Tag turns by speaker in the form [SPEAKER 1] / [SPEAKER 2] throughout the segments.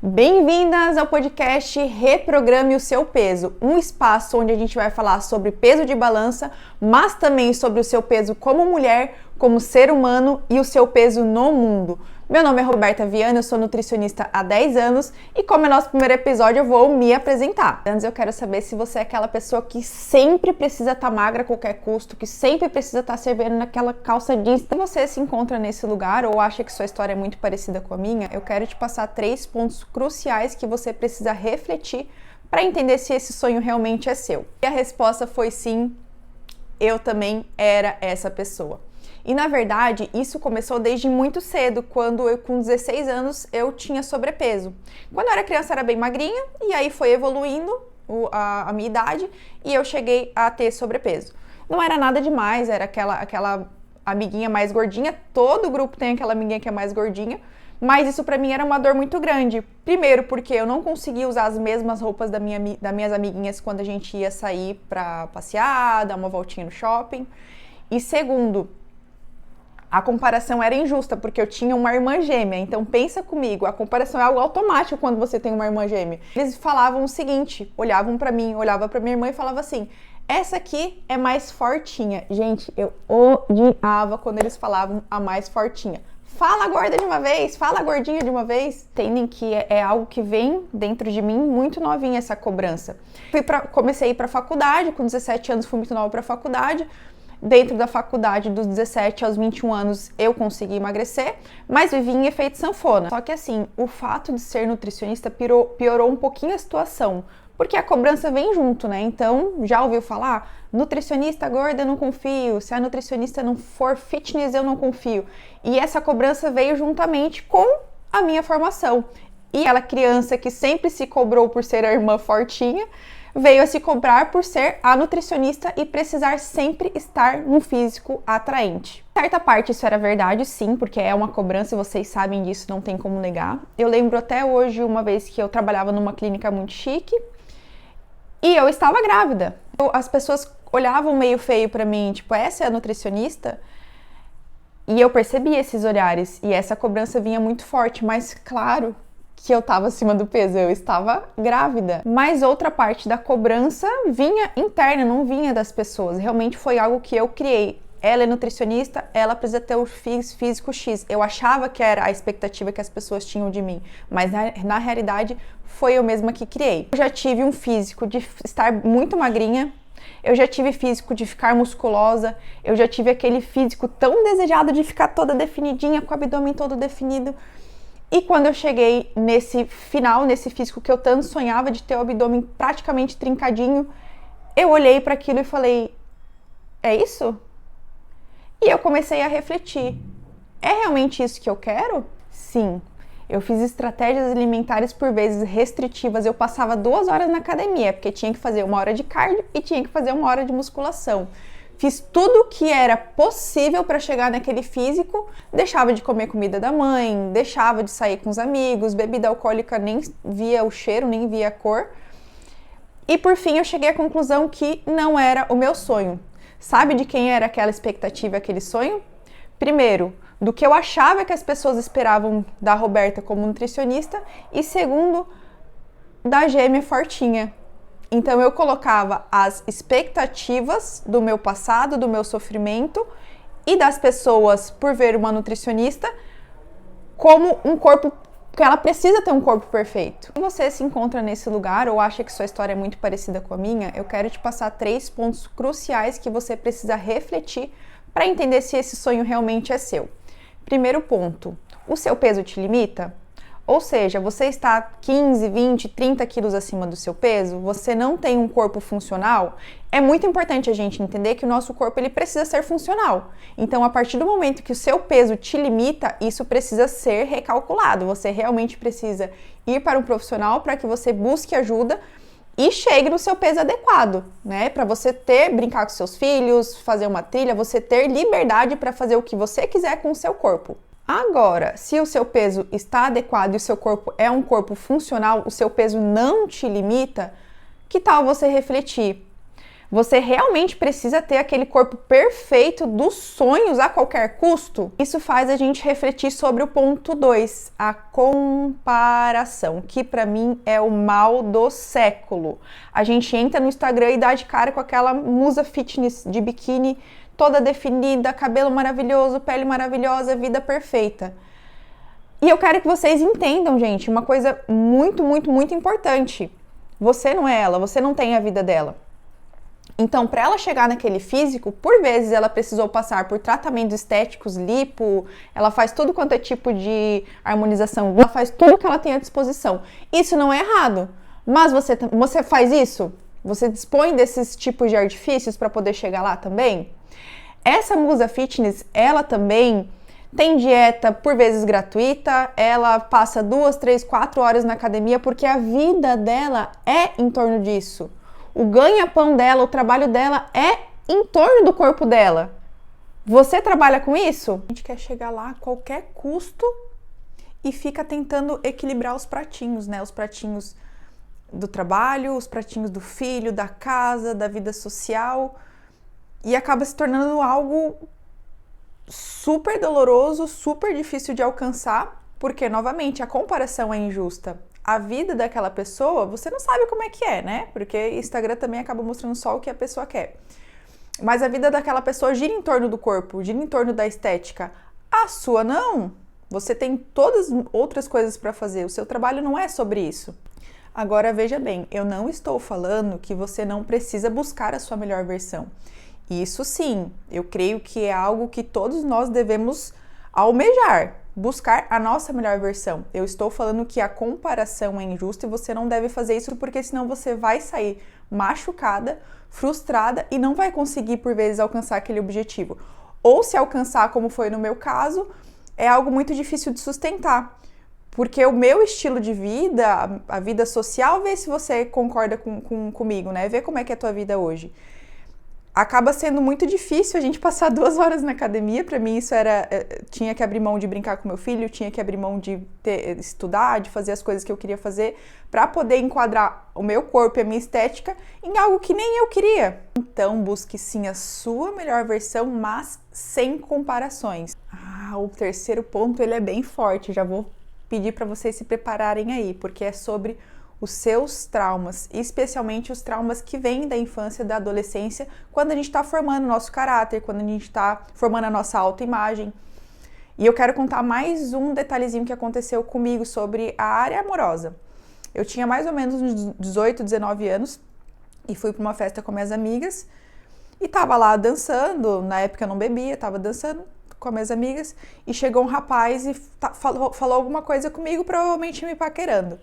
[SPEAKER 1] Bem-vindas ao podcast Reprograme o Seu Peso, um espaço onde a gente vai falar sobre peso de balança, mas também sobre o seu peso como mulher, como ser humano e o seu peso no mundo. Meu nome é Roberta Viana, eu sou nutricionista há 10 anos e como é nosso primeiro episódio eu vou me apresentar. Antes eu quero saber se você é aquela pessoa que sempre precisa estar magra a qualquer custo, que sempre precisa estar servindo naquela calça jeans. Se você se encontra nesse lugar ou acha que sua história é muito parecida com a minha, eu quero te passar 3 pontos cruciais que você precisa refletir para entender se esse sonho realmente é seu. E a resposta foi sim, eu também era essa pessoa. E na verdade, isso começou desde muito cedo, quando eu com 16 anos eu tinha sobrepeso. Quando eu era criança era bem magrinha e aí foi evoluindo a minha idade e eu cheguei a ter sobrepeso. Não era nada demais, era aquela amiguinha mais gordinha, todo grupo tem aquela amiguinha que é mais gordinha, mas isso pra mim era uma dor muito grande. Primeiro porque eu não conseguia usar as mesmas roupas das minhas amiguinhas quando a gente ia sair pra passear, dar uma voltinha no shopping. E segundo, a comparação era injusta, porque eu tinha uma irmã gêmea, então pensa comigo, a comparação é algo automático quando você tem uma irmã gêmea. Eles falavam o seguinte, olhavam pra mim, olhava pra minha irmã e falava assim, essa aqui é mais fortinha. Gente, eu odiava quando eles falavam a mais fortinha. Fala gorda de uma vez, fala gordinha de uma vez. Entendem que é algo que vem dentro de mim muito novinha essa cobrança. Comecei a ir pra faculdade, com 17 anos fui muito nova pra faculdade. Dentro da faculdade, dos 17 aos 21 anos, eu consegui emagrecer, mas vivi em efeito sanfona. Só que assim, o fato de ser nutricionista piorou um pouquinho a situação, porque a cobrança vem junto, né? Então, já ouviu falar? Nutricionista gorda, eu não confio. Se a nutricionista não for fitness, eu não confio. E essa cobrança veio juntamente com a minha formação. E aquela criança que sempre se cobrou por ser a irmã fortinha, veio a se cobrar por ser a nutricionista e precisar sempre estar num físico atraente. Certa parte isso era verdade, sim, porque é uma cobrança e vocês sabem disso, não tem como negar. Eu lembro até hoje uma vez que eu trabalhava numa clínica muito chique e eu estava grávida. As pessoas olhavam meio feio pra mim, tipo, essa é a nutricionista? E eu percebia esses olhares e essa cobrança vinha muito forte, mas claro que eu estava acima do peso, eu estava grávida. Mas outra parte da cobrança vinha interna, não vinha das pessoas. Realmente foi algo que eu criei. Ela é nutricionista, ela precisa ter o físico X. Eu achava que era a expectativa que as pessoas tinham de mim, mas na realidade foi eu mesma que criei. Eu já tive um físico de estar muito magrinha, eu já tive físico de ficar musculosa, eu já tive aquele físico tão desejado de ficar toda definidinha, com o abdômen todo definido. E quando eu cheguei nesse físico que eu tanto sonhava de ter o abdômen praticamente trincadinho, eu olhei para aquilo e falei, é isso? E eu comecei a refletir, é realmente isso que eu quero? Sim, eu fiz estratégias alimentares por vezes restritivas, eu passava 2 horas na academia, porque tinha que fazer 1 hora de cardio e tinha que fazer 1 hora de musculação. Fiz tudo o que era possível para chegar naquele físico, deixava de comer comida da mãe, deixava de sair com os amigos, bebida alcoólica nem via o cheiro, nem via a cor. E por fim eu cheguei à conclusão que não era o meu sonho. Sabe de quem era aquela expectativa, aquele sonho? Primeiro, do que eu achava que as pessoas esperavam da Roberta como nutricionista e segundo, da gêmea fortinha. Então eu colocava as expectativas do meu passado, do meu sofrimento e das pessoas por ver uma nutricionista como um corpo, que ela precisa ter um corpo perfeito. Se você se encontra nesse lugar ou acha que sua história é muito parecida com a minha, eu quero te passar 3 pontos cruciais que você precisa refletir para entender se esse sonho realmente é seu. Primeiro ponto, o seu peso te limita? Ou seja, você está 15, 20, 30 quilos acima do seu peso, você não tem um corpo funcional, é muito importante a gente entender que o nosso corpo ele precisa ser funcional. Então, a partir do momento que o seu peso te limita, isso precisa ser recalculado. Você realmente precisa ir para um profissional para que você busque ajuda e chegue no seu peso adequado, né? Para você brincar com seus filhos, fazer uma trilha, você ter liberdade para fazer o que você quiser com o seu corpo. Agora, se o seu peso está adequado e o seu corpo é um corpo funcional, o seu peso não te limita, que tal você refletir? Você realmente precisa ter aquele corpo perfeito dos sonhos a qualquer custo? Isso faz a gente refletir sobre o ponto 2, a comparação, que para mim é o mal do século. A gente entra no Instagram e dá de cara com aquela musa fitness de biquíni, toda definida, cabelo maravilhoso, pele maravilhosa, vida perfeita. E eu quero que vocês entendam, gente, uma coisa muito, muito, muito importante. Você não é ela, você não tem a vida dela. Então, para ela chegar naquele físico, por vezes ela precisou passar por tratamentos estéticos, lipo, ela faz tudo quanto é tipo de harmonização, ela faz tudo que ela tem à disposição. Isso não é errado, mas você faz isso? Você dispõe desses tipos de artifícios para poder chegar lá também? Essa musa fitness, ela também tem dieta, por vezes gratuita, ela passa 2, 3, 4 horas na academia porque a vida dela é em torno disso. O ganha-pão dela, o trabalho dela é em torno do corpo dela. Você trabalha com isso? A gente quer chegar lá a qualquer custo e fica tentando equilibrar os pratinhos, né? Os pratinhos do trabalho, os pratinhos do filho, da casa, da vida social. E acaba se tornando algo super doloroso, super difícil de alcançar, porque, novamente, a comparação é injusta. A vida daquela pessoa, você não sabe como é que é, né? Porque Instagram também acaba mostrando só o que a pessoa quer. Mas a vida daquela pessoa gira em torno do corpo, gira em torno da estética. A sua não. Você tem todas outras coisas para fazer. O seu trabalho não é sobre isso. Agora, veja bem, eu não estou falando que você não precisa buscar a sua melhor versão. Isso sim, eu creio que é algo que todos nós devemos almejar. Buscar a nossa melhor versão. Eu estou falando que a comparação é injusta e você não deve fazer isso porque senão você vai sair machucada, frustrada e não vai conseguir por vezes alcançar aquele objetivo. Ou se alcançar, como foi no meu caso, é algo muito difícil de sustentar. Porque o meu estilo de vida, a vida social, vê se você concorda comigo, né? Vê como é que é a tua vida hoje. Acaba sendo muito difícil a gente passar 2 horas na academia. Para mim isso tinha que abrir mão de brincar com meu filho, tinha que abrir mão de estudar, de fazer as coisas que eu queria fazer para poder enquadrar o meu corpo e a minha estética em algo que nem eu queria. Então busque sim a sua melhor versão, mas sem comparações. O terceiro ponto ele é bem forte, já vou pedir para vocês se prepararem aí, porque é sobre os seus traumas, especialmente os traumas que vêm da infância e da adolescência, quando a gente está formando o nosso caráter, quando a gente está formando a nossa autoimagem. E eu quero contar mais um detalhezinho que aconteceu comigo sobre a área amorosa. Eu tinha mais ou menos uns 18, 19 anos e fui para uma festa com minhas amigas e tava lá dançando, na época eu não bebia, tava dançando com minhas amigas e chegou um rapaz e falou alguma coisa comigo, provavelmente me paquerando.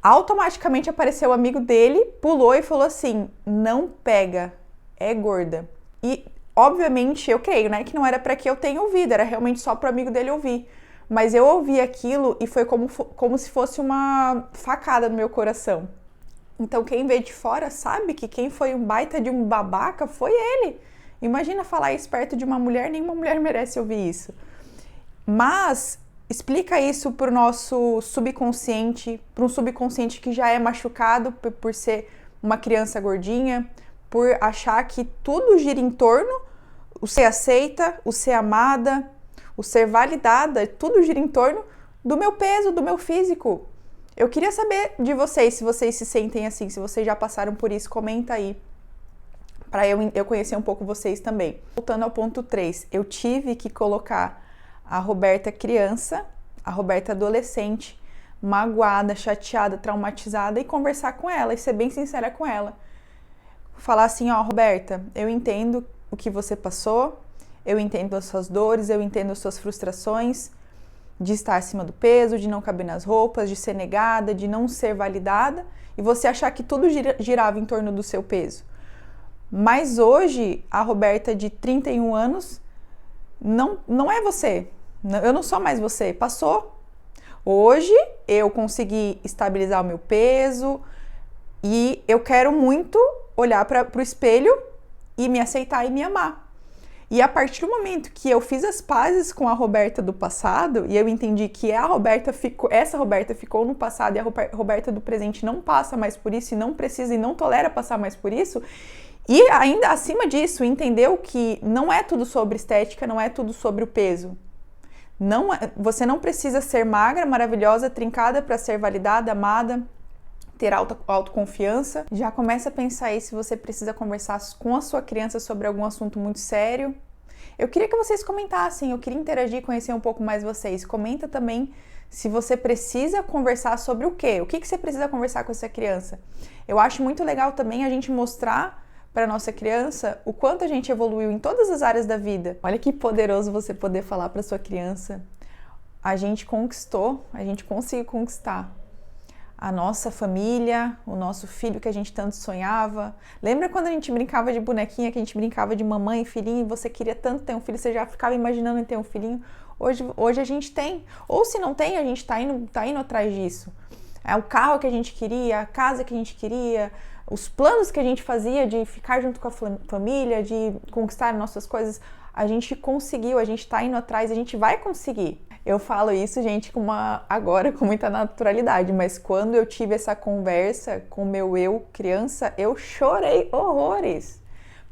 [SPEAKER 1] Automaticamente apareceu o amigo dele, pulou e falou assim, não pega, é gorda. E, obviamente, eu creio, né, que não era para que eu tenha ouvido, era realmente só pro amigo dele ouvir. Mas eu ouvi aquilo e foi como se fosse uma facada no meu coração. Então, quem vê de fora sabe que quem foi um baita de um babaca foi ele. Imagina falar isso perto de uma mulher, nenhuma mulher merece ouvir isso. Mas explica isso para o nosso subconsciente, para um subconsciente que já é machucado por ser uma criança gordinha, por achar que tudo gira em torno, o ser aceita, o ser amada, o ser validada, tudo gira em torno do meu peso, do meu físico. Eu queria saber de vocês, se vocês se sentem assim, se vocês já passaram por isso, comenta aí, para eu conhecer um pouco vocês também. Voltando ao ponto 3, eu tive que colocar a Roberta criança, a Roberta adolescente, magoada, chateada, traumatizada e conversar com ela e ser bem sincera com ela. Falar assim, Roberta, eu entendo o que você passou, eu entendo as suas dores, eu entendo as suas frustrações de estar acima do peso, de não caber nas roupas, de ser negada, de não ser validada e você achar que tudo girava em torno do seu peso. Mas hoje, a Roberta de 31 anos não é você. Eu não sou mais você. Passou. Hoje, eu consegui estabilizar o meu peso e eu quero muito olhar para o espelho e me aceitar e me amar. E a partir do momento que eu fiz as pazes com a Roberta do passado e eu entendi que essa Roberta ficou no passado e a Roberta do presente não passa mais por isso e não precisa e não tolera passar mais por isso, E ainda acima disso, entendeu que não é tudo sobre estética, não é tudo sobre o peso. Você não precisa ser magra, maravilhosa, trincada para ser validada, amada, ter autoconfiança. Já começa a pensar aí se você precisa conversar com a sua criança sobre algum assunto muito sério. Eu queria que vocês comentassem, eu queria interagir, conhecer um pouco mais vocês. Comenta também se você precisa conversar sobre o quê? O que você precisa conversar com essa criança? Eu acho muito legal também a gente mostrar para nossa criança o quanto a gente evoluiu em todas as áreas da vida. Olha que poderoso você poder falar para sua criança: a gente conquistou, a gente conseguiu conquistar a nossa família, o nosso filho que a gente tanto sonhava. Lembra quando a gente brincava de bonequinha, que a gente brincava de mamãe e filhinho, e você queria tanto ter um filho, você já ficava imaginando em ter um filhinho? Hoje a gente tem. Ou se não tem, a gente tá indo atrás disso. É o carro que a gente queria, a casa que a gente queria, os planos que a gente fazia de ficar junto com a família, de conquistar nossas coisas, a gente conseguiu, a gente tá indo atrás, a gente vai conseguir. Eu falo isso, gente, agora com muita naturalidade, mas quando eu tive essa conversa com meu eu criança, eu chorei horrores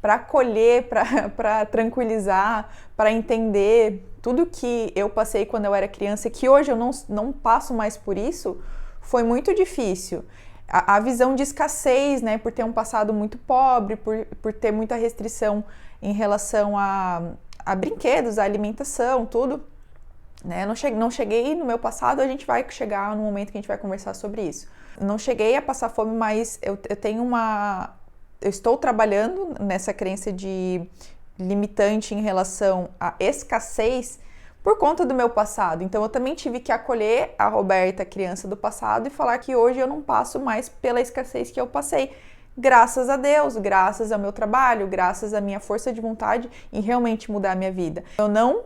[SPEAKER 1] para acolher, para tranquilizar, para entender tudo que eu passei quando eu era criança, que hoje eu não passo mais por isso. Foi muito difícil. A visão de escassez, né, por ter um passado muito pobre, por ter muita restrição em relação a brinquedos, a alimentação, tudo. Né? Não cheguei no meu passado, a gente vai chegar no momento que a gente vai conversar sobre isso. Não cheguei a passar fome, mas eu estou trabalhando nessa crença de limitante em relação à escassez por conta do meu passado. Então eu também tive que acolher a Roberta, criança do passado, e falar que hoje eu não passo mais pela escassez que eu passei. Graças a Deus, graças ao meu trabalho, graças à minha força de vontade em realmente mudar a minha vida. Eu não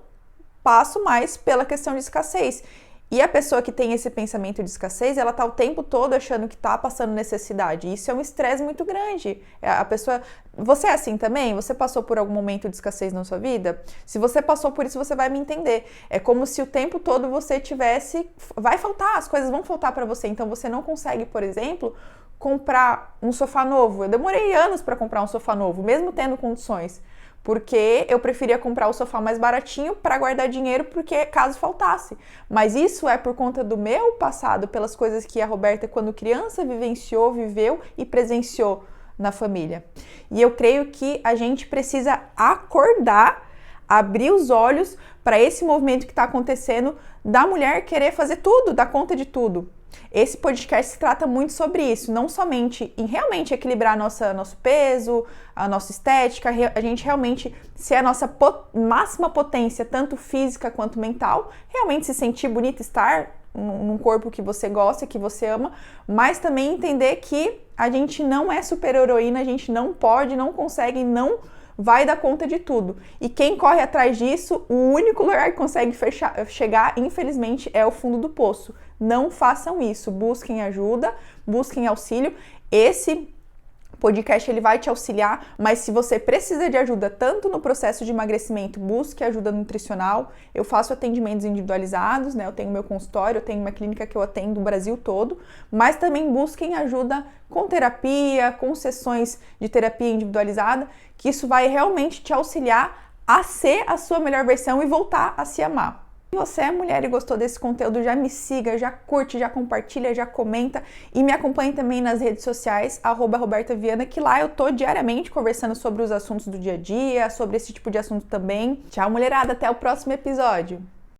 [SPEAKER 1] passo mais pela questão de escassez. E a pessoa que tem esse pensamento de escassez, ela tá o tempo todo achando que tá passando necessidade. Isso é um estresse muito grande. A pessoa... Você é assim também? Você passou por algum momento de escassez na sua vida? Se você passou por isso, você vai me entender. É como se o tempo todo você tivesse... Vai faltar, as coisas vão faltar para você. Então você não consegue, por exemplo, comprar um sofá novo. Eu demorei anos para comprar um sofá novo, mesmo tendo condições. Porque eu preferia comprar o sofá mais baratinho para guardar dinheiro, porque caso faltasse. Mas isso é por conta do meu passado, pelas coisas que a Roberta, quando criança, vivenciou, viveu e presenciou na família. E eu creio que a gente precisa acordar, abrir os olhos para esse movimento que está acontecendo da mulher querer fazer tudo, dar conta de tudo. Esse podcast se trata muito sobre isso, não somente em realmente equilibrar nosso peso, a nossa estética, a gente realmente ser a nossa máxima potência, tanto física quanto mental, realmente se sentir bonita, estar num corpo que você gosta, que você ama, mas também entender que a gente não é super heroína, a gente não pode, não consegue, não vai dar conta de tudo. E quem corre atrás disso, o único lugar que consegue chegar, infelizmente, é o fundo do poço. Não façam isso, busquem ajuda, busquem auxílio. Esse podcast ele vai te auxiliar, mas se você precisa de ajuda tanto no processo de emagrecimento, busque ajuda nutricional. Eu faço atendimentos individualizados, né? Eu tenho meu consultório, eu tenho uma clínica que eu atendo o Brasil todo, mas também busquem ajuda com terapia, com sessões de terapia individualizada, que isso vai realmente te auxiliar a ser a sua melhor versão e voltar a se amar. Se você é mulher e gostou desse conteúdo, já me siga, já curte, já compartilha, já comenta e me acompanhe também nas redes sociais, @RobertaViana, que lá eu tô diariamente conversando sobre os assuntos do dia a dia, sobre esse tipo de assunto também. Tchau, mulherada, até o próximo episódio!